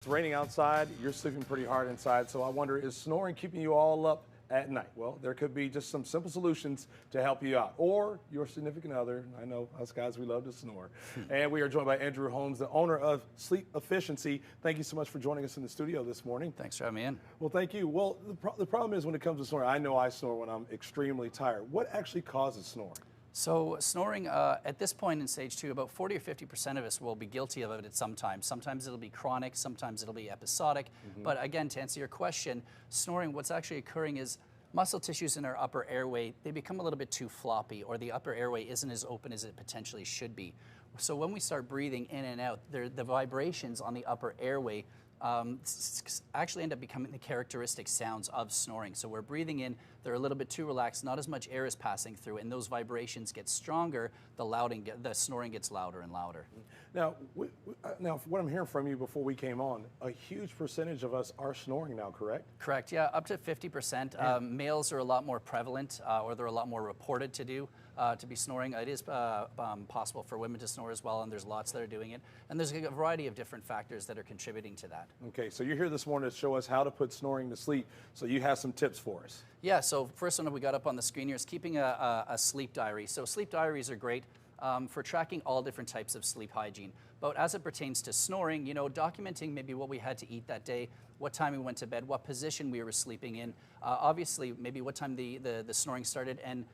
It's raining outside, you're sleeping pretty hard inside, so I wonder, is snoring keeping you all up at night? Well, there could be just some simple solutions to help you out. Or your significant other. I know us guys, we love to snore. And we are joined by Andrew Holmes, the owner of Sleep Efficiency. Thank you so much for joining us in the studio this morning. Thanks for having me in. Well, thank you. Well, the problem is when it comes to snoring, I know I snore when I'm extremely tired. What actually causes snoring? So snoring, at this point in stage 2, about 40 or 50% of us will be guilty of it at some time. Sometimes it'll be chronic, sometimes it'll be episodic. But again, to answer your question, snoring, what's actually occurring is muscle tissues in our upper airway, they become a little bit too floppy, or the upper airway isn't as open as it potentially should be. So when we start breathing in and out, the vibrations on the upper airway actually end up becoming the characteristic sounds of snoring. So we're breathing in, they're a little bit too relaxed, not as much air is passing through, and those vibrations get stronger, the snoring gets louder and louder. Now, what I'm hearing from you before we came on, a huge percentage of us are snoring now, correct? Correct, yeah, up to 50%. Males are a lot more prevalent, or they're a lot more reported to be snoring. It is possible for women to snore as well, and there's lots that are doing it. And there's a variety of different factors that are contributing to that. Okay, so you're here this morning to show us how to put snoring to sleep. So you have some tips for us. Yeah, so first one we got up on the screen here is keeping a sleep diary. So sleep diaries are great for tracking all different types of sleep hygiene. But as it pertains to snoring, you know, documenting maybe what we had to eat that day, what time we went to bed, what position we were sleeping in, obviously maybe what time the snoring started, and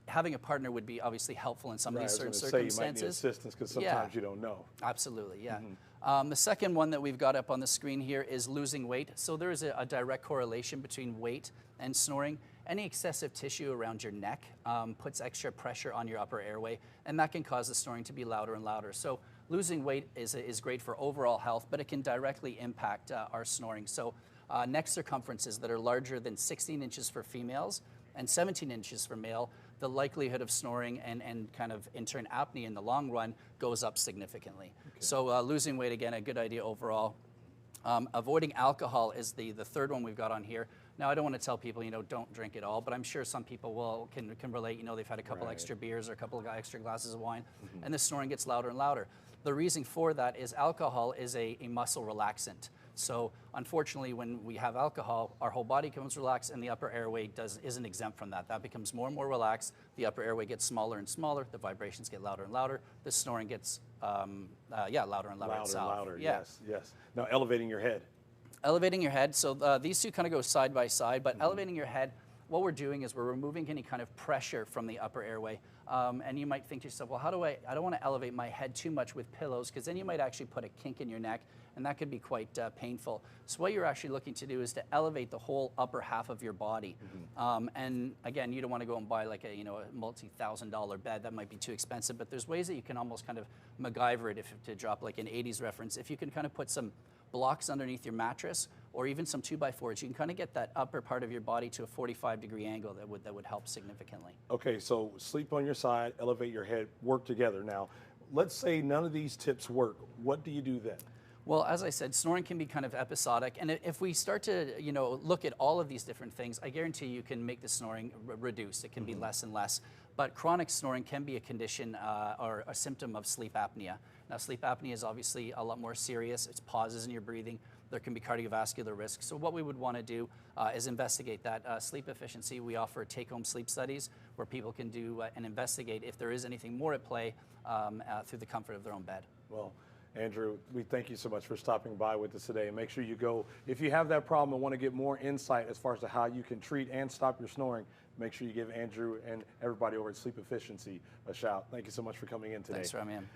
having a partner would be obviously helpful in some of these certain circumstances. You might need assistance because sometimes you don't know. Absolutely, yeah. The second one that we've got up on the screen here is losing weight. So there is a direct correlation between weight and snoring. Any excessive tissue around your neck puts extra pressure on your upper airway, and that can cause the snoring to be louder and louder. So losing weight is great for overall health, but it can directly impact our snoring. So neck circumferences that are larger than 16 inches for females and 17 inches for male, the likelihood of snoring and kind of in turn apnea in the long run goes up significantly. Okay. So losing weight, again, a good idea overall. Avoiding alcohol is the third one we've got on here. Now, I don't want to tell people, you know, don't drink it all, but I'm sure some people can relate. You know, they've had a couple extra beers or a couple of extra glasses of wine, and the snoring gets louder and louder. The reason for that is alcohol is a muscle relaxant. So unfortunately, when we have alcohol, our whole body becomes relaxed, and the upper airway isn't exempt from that. That becomes more and more relaxed. The upper airway gets smaller and smaller. The vibrations get louder and louder. The snoring gets, louder and louder. Louder and louder, yes, yes. Now, elevating your head. Elevating your head. So these two kind of go side by side, but elevating your head, what we're doing is we're removing any kind of pressure from the upper airway. And you might think to yourself, well, I don't want to elevate my head too much with pillows, because then you might actually put a kink in your neck, and that could be quite painful. So what you're actually looking to do is to elevate the whole upper half of your body. And again, you don't want to go and buy like a multi-$1,000 bed. That might be too expensive, but there's ways that you can almost kind of MacGyver it, to drop like an 80s reference. If you can kind of put some blocks underneath your mattress, or even some 2x4s, you can kind of get that upper part of your body to a 45-degree angle that would help significantly. Okay, so sleep on your side, elevate your head, work together. Now, let's say none of these tips work. What do you do then? Well, as I said, snoring can be kind of episodic, and if we start to, look at all of these different things, I guarantee you can make the snoring reduce. It can be less and less. But chronic snoring can be a condition or a symptom of sleep apnea. Now, sleep apnea is obviously a lot more serious. It's pauses in your breathing. There can be cardiovascular risk. So what we would want to do is investigate that. Sleep efficiency, we offer take-home sleep studies where people can do and investigate if there is anything more at play through the comfort of their own bed. Well, Andrew, we thank you so much for stopping by with us today. And make sure you go, if you have that problem and want to get more insight as far as to how you can treat and stop your snoring, make sure you give Andrew and everybody over at Sleep Efficiency a shout. Thank you so much for coming in today. Thanks for having me in.